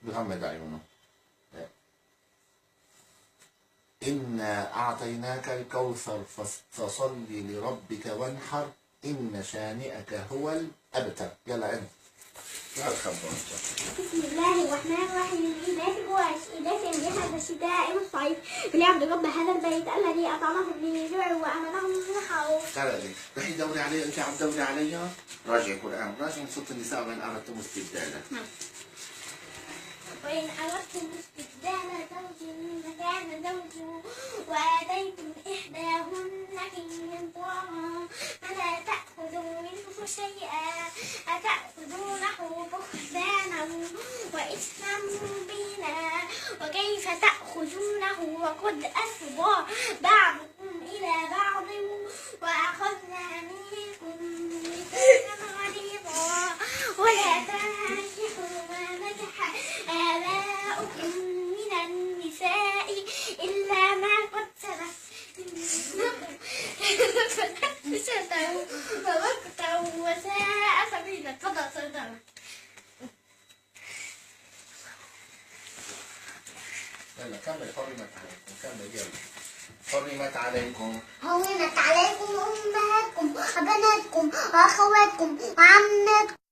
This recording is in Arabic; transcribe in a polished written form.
بغمض عيونه. إنا أعطيناك الكوثر فصل لربك وانحر إن شانئك هو الأبتر. يلا أنت. لا تخبر. بسم الله الرحمن الرحيم. إيلاف قريش إيلافهم رحلة الشتاء والصيف فليعبدوا رب هذا البيت الذي أطعمهم من جوع وآمنهم من خوف. تعالى لي رح دوري علي. أنت عم تدوري علي؟ راجعي قرآن، راجعي صوت النساء وإن أردتم استبداله. وإن أردتم استبدال زوج مكان زوج وآتيتم إحداهن قنطارا فلا تأخذوا منه شيئا أتأخذونه بهتانا وإثما مبينا وكيف تأخذونه وقد أفضى بعضكم إلى بعض وأخذنا منكم ميثاقا غليظا ولا تنكحوا ما نكح آباؤكم من النساء إلا ما قد سلف إنه فوقته وساء سبيلا. تفضل سلطان. يلا كمل. حرمت عليكم. كمل يلا. حرمت عليكم. حرمت عليكم أمهاتكم وبناتكم وأخواتكم وعماتكم